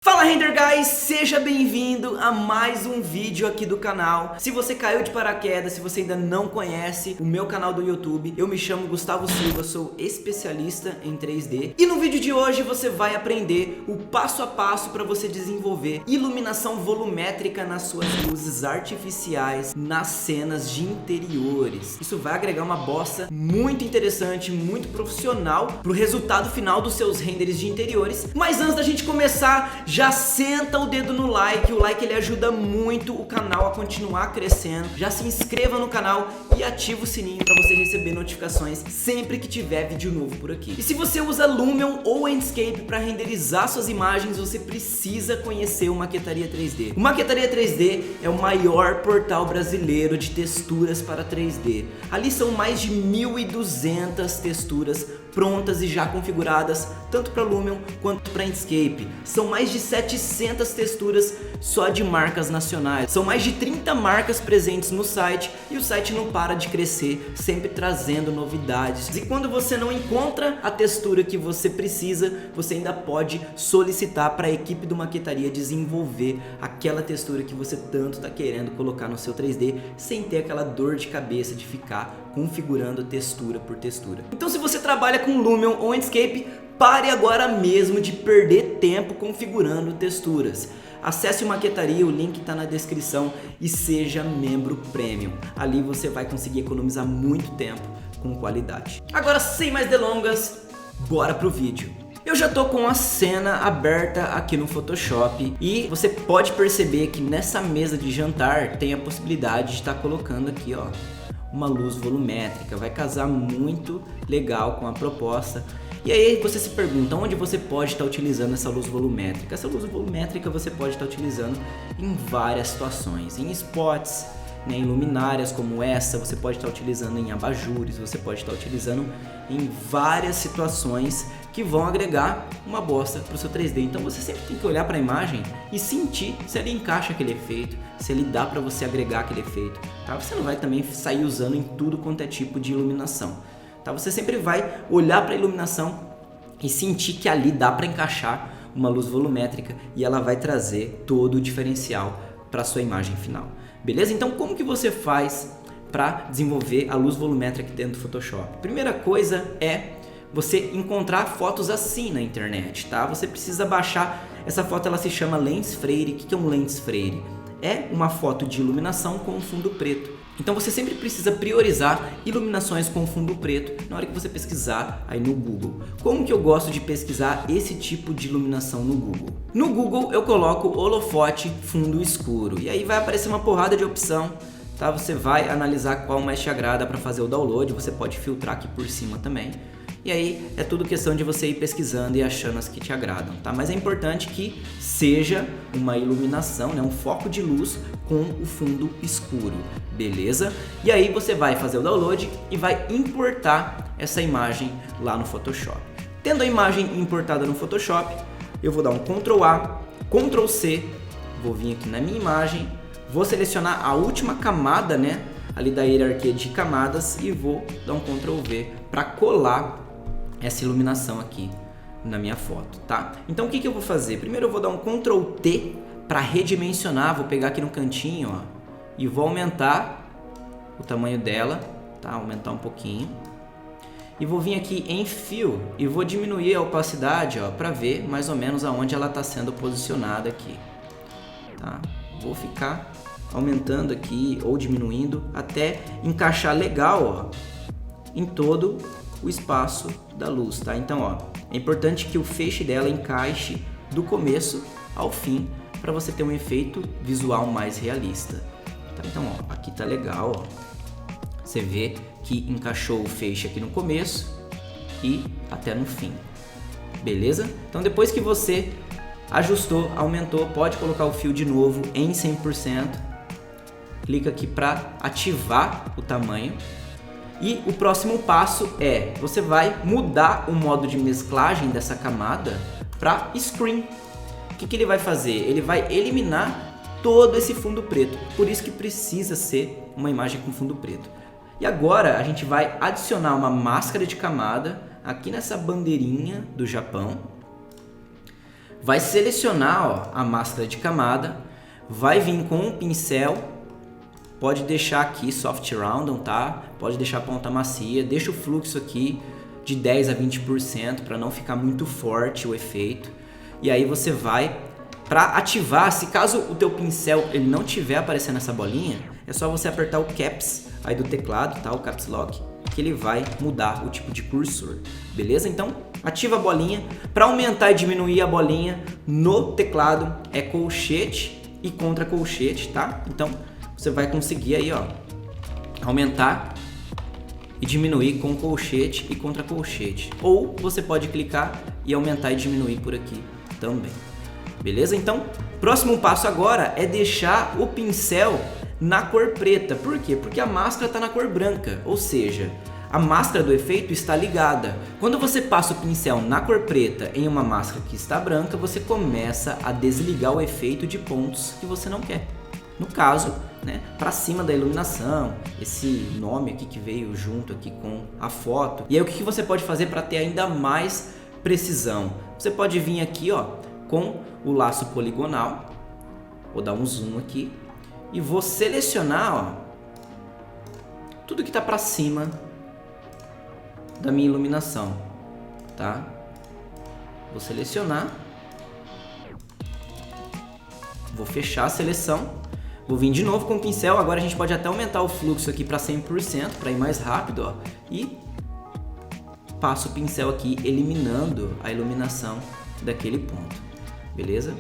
Fala Render Guys, seja bem-vindo a mais um vídeo aqui do canal. Se você caiu de paraquedas, se você ainda não conhece o meu canal do YouTube, eu me chamo Gustavo Silva, sou especialista em 3D. E no vídeo de hoje você vai aprender o passo a passo para você desenvolver iluminação volumétrica nas suas luzes artificiais nas cenas de interiores. Isso vai agregar uma bossa muito interessante, muito profissional para o resultado final dos seus renders de interiores. Mas antes da gente começar, já senta o dedo no like, o like ele ajuda muito o canal a continuar crescendo. Já se inscreva no canal e ativa o sininho para você receber notificações sempre que tiver vídeo novo por aqui. E se você usa Lumion ou Enscape para renderizar suas imagens, você precisa conhecer o Maquetaria 3D. O Maquetaria 3D é o maior portal brasileiro de texturas para 3D. Ali são mais de 1.200 texturas prontas e já configuradas, tanto para Lumion quanto para Enscape. São mais de 700 texturas só de marcas nacionais. São mais de 30 marcas presentes no site e o site não para de crescer, sempre trazendo novidades. E quando você não encontra a textura que você precisa, você ainda pode solicitar para a equipe do Maquetaria desenvolver aquela textura que você tanto está querendo colocar no seu 3D, sem ter aquela dor de cabeça de ficar configurando textura por textura. Então, se você trabalha com Lumion ou Enscape, pare agora mesmo de perder tempo configurando texturas. Acesse o Maquetaria, o link está na descrição, e seja membro Premium. Ali você vai conseguir economizar muito tempo com qualidade. Agora, sem mais delongas, bora pro vídeo. Eu já tô com a cena aberta aqui no Photoshop e você pode perceber que nessa mesa de jantar tem a possibilidade de estar colocando aqui, ó, uma luz volumétrica. Vai casar muito legal com a proposta. E aí você se pergunta onde você pode estar utilizando essa luz volumétrica. Essa luz volumétrica você pode estar utilizando em várias situações, em spots, né, em luminárias como essa, você pode estar utilizando em abajures, você pode estar utilizando em várias situações que vão agregar uma bosta para o seu 3D. Então você sempre tem que olhar para a imagem e sentir se ele encaixa aquele efeito, se ele dá para você agregar aquele efeito, tá? Você não vai também sair usando em tudo quanto é tipo de iluminação, tá? Você sempre vai olhar para a iluminação e sentir que ali dá para encaixar uma luz volumétrica e ela vai trazer todo o diferencial para a sua imagem final. Beleza? Então como que você faz para desenvolver a luz volumétrica aqui dentro do Photoshop? Primeira coisa é você encontrar fotos assim na internet, tá? Você precisa baixar essa foto, ela se chama Lens Freire. O que é um Lens Freire? É uma foto de iluminação com fundo preto. Então você sempre precisa priorizar iluminações com fundo preto na hora que você pesquisar aí no Google. Como que eu gosto de pesquisar esse tipo de iluminação no Google? No Google eu coloco holofote fundo escuro e aí vai aparecer uma porrada de opção, tá? Você vai analisar qual mais te agrada para fazer o download, você pode filtrar aqui por cima também. E aí é tudo questão de você ir pesquisando e achando as que te agradam, tá? Mas é importante que seja uma iluminação, né? Um foco de luz com o fundo escuro, beleza? E aí você vai fazer o download e vai importar essa imagem lá no Photoshop. Tendo a imagem importada no Photoshop, eu vou dar um Ctrl A, Ctrl C, vou vir aqui na minha imagem, vou selecionar a última camada, né? Ali da hierarquia de camadas e vou dar um Ctrl V para colar essa iluminação aqui na minha foto, tá? Então o que eu vou fazer? Primeiro eu vou dar um Ctrl T para redimensionar, vou pegar aqui no cantinho, ó, e vou aumentar o tamanho dela, tá? Aumentar um pouquinho. E vou vir aqui em Fill e vou diminuir a opacidade, ó, para ver mais ou menos aonde ela está sendo posicionada aqui, tá? Vou ficar aumentando aqui ou diminuindo até encaixar legal, ó, em todo o espaço da luz, tá? Então, ó, é importante que o feixe dela encaixe do começo ao fim para você ter um efeito visual mais realista, tá? Então, ó, aqui tá legal, ó. Você vê que encaixou o feixe aqui no começo e até no fim, beleza? Então, depois que você ajustou, aumentou, pode colocar o fio de novo em 100%. Clica aqui para ativar o tamanho. E o próximo passo é, você vai mudar o modo de mesclagem dessa camada para Screen. O que ele vai fazer? Ele vai eliminar todo esse fundo preto, por isso que precisa ser uma imagem com fundo preto. E agora a gente vai adicionar uma máscara de camada aqui nessa bandeirinha do Japão. vai selecionar, ó, a máscara de camada, vai vir com um pincel, pode deixar aqui soft round, tá? Pode deixar a ponta macia, deixa o fluxo aqui de 10 a 20% para não ficar muito forte o efeito. E aí você vai para ativar, se caso o teu pincel ele não tiver aparecendo essa bolinha, é só você apertar o caps aí do teclado, tá? O caps lock, que ele vai mudar o tipo de cursor, beleza? Então ativa a bolinha. Para aumentar e diminuir a bolinha no teclado é colchete e contra colchete, tá? Então você vai conseguir aí, ó, aumentar e diminuir com colchete e contra colchete. Ou você pode clicar e aumentar e diminuir por aqui também. Beleza? Então, próximo passo agora é deixar o pincel na cor preta. Por quê? Porque a máscara está na cor branca, ou seja, a máscara do efeito está ligada. Quando você passa o pincel na cor preta em uma máscara que está branca, você começa a desligar o efeito de pontos que você não quer. No caso, né, para cima da iluminação, esse nome aqui que veio junto aqui com a foto. E aí o que você pode fazer para ter ainda mais precisão? Você pode vir aqui, ó, com o laço poligonal, vou dar um zoom aqui e vou selecionar, ó, tudo que está para cima da minha iluminação, tá? Vou selecionar, vou fechar a seleção, vou vir de novo com o pincel. Agora a gente pode até aumentar o fluxo aqui para 100% para ir mais rápido, ó, e passo o pincel aqui eliminando a iluminação daquele ponto. Beleza?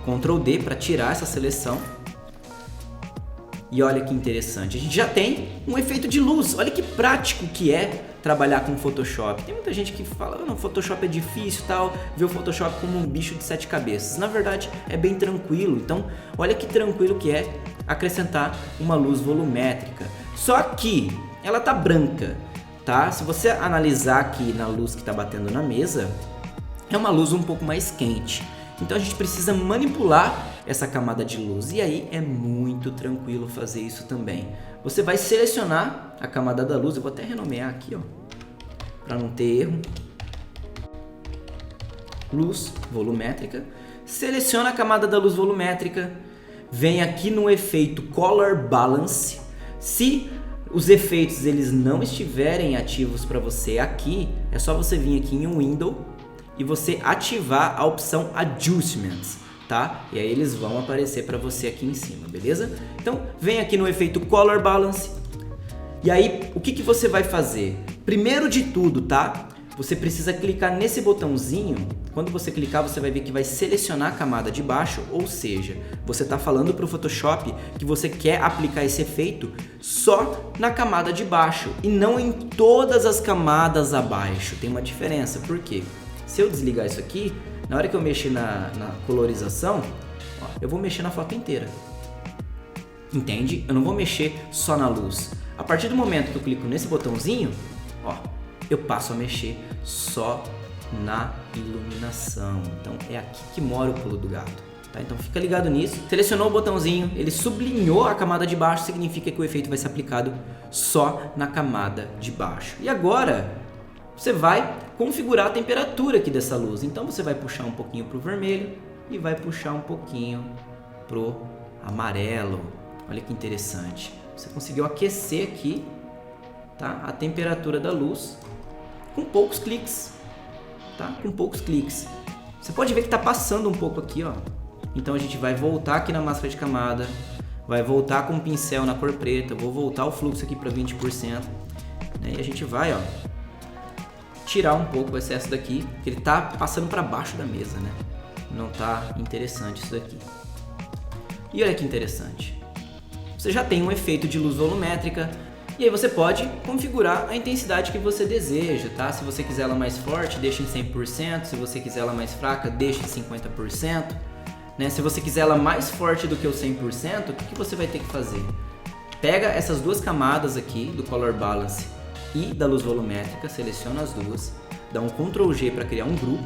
Ctrl D para tirar essa seleção. E olha que interessante, a gente já tem um efeito de luz. Olha que prático que é trabalhar com Photoshop. Tem muita gente que fala, não, Photoshop é difícil e tal, vê o Photoshop como um bicho de 7 cabeças. Na verdade, é bem tranquilo. Então, olha que tranquilo que é acrescentar uma luz volumétrica. Só que ela tá branca, tá? Se você analisar aqui na luz que tá batendo na mesa, é uma luz um pouco mais quente. Então a gente precisa manipular essa camada de luz. E aí é muito tranquilo fazer isso também. Você vai selecionar a camada da luz. Eu vou até renomear aqui, ó, para não ter erro. Luz volumétrica. Seleciona a camada da luz volumétrica. Vem aqui no efeito Color Balance. Se os efeitos eles não estiverem ativos para você aqui, é só você vir aqui em Window e você ativar a opção Adjustments, tá? E aí eles vão aparecer para você aqui em cima, beleza? Então, vem aqui no efeito Color Balance. E aí, o que você vai fazer? Primeiro de tudo, tá? Você precisa clicar nesse botãozinho. Quando você clicar, você vai ver que vai selecionar a camada de baixo, ou seja, você está falando para o Photoshop que você quer aplicar esse efeito só na camada de baixo e não em todas as camadas abaixo. Tem uma diferença, por quê? Se eu desligar isso aqui, na hora que eu mexer na colorização, ó, eu vou mexer na foto inteira. Entende? Eu não vou mexer só na luz. A partir do momento que eu clico nesse botãozinho, ó, eu passo a mexer só na iluminação. Então é aqui que mora o pulo do gato. Tá? Então fica ligado nisso. Selecionou o botãozinho, ele sublinhou a camada de baixo, significa que o efeito vai ser aplicado só na camada de baixo. E agora você vai configurar a temperatura aqui dessa luz. Então você vai puxar um pouquinho para o vermelho e vai puxar um pouquinho pro amarelo. Olha que interessante. Você conseguiu aquecer aqui, tá, a temperatura da luz com poucos cliques, tá? Com poucos cliques. Você pode ver que está passando um pouco aqui, ó. Então a gente vai voltar aqui na máscara de camada, vai voltar com o pincel na cor preta, vou voltar o fluxo aqui para 20%, né? E a gente vai, ó, tirar um pouco o excesso daqui, porque ele tá passando para baixo da mesa, né? Não tá interessante isso daqui. E olha que interessante. Você já tem um efeito de luz volumétrica e aí você pode configurar a intensidade que você deseja, tá? Se você quiser ela mais forte, deixa em 100%. Se você quiser ela mais fraca, deixa em 50%. Né? Se você quiser ela mais forte do que o 100%, o que você vai ter que fazer? Pega essas duas camadas aqui do Color Balance e da luz volumétrica, seleciona as duas, dá um Ctrl G para criar um grupo,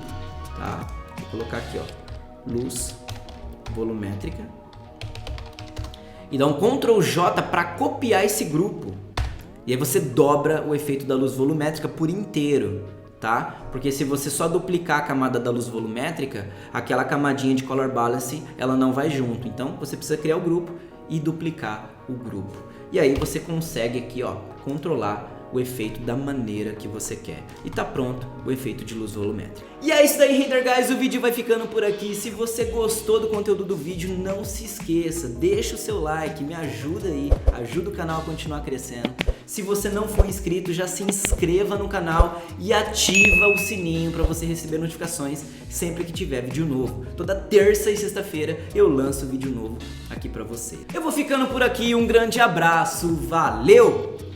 tá? Vou colocar aqui, ó, luz volumétrica, e dá um Ctrl J para copiar esse grupo. E aí você dobra o efeito da luz volumétrica por inteiro, tá? Porque se você só duplicar a camada da luz volumétrica, aquela camadinha de color balance, ela não vai junto. Então você precisa criar o grupo e duplicar o grupo. E aí você consegue aqui, ó, controlar o efeito da maneira que você quer. E tá pronto o efeito de luz volumétrica. E é isso daí, Render Guys, o vídeo vai ficando por aqui. Se você gostou do conteúdo do vídeo, não se esqueça, deixa o seu like, me ajuda aí, ajuda o canal a continuar crescendo. Se você não for inscrito, já se inscreva no canal e ativa o sininho para você receber notificações sempre que tiver vídeo novo. Toda terça e sexta-feira eu lanço vídeo novo aqui para você. Eu vou ficando por aqui, um grande abraço, valeu!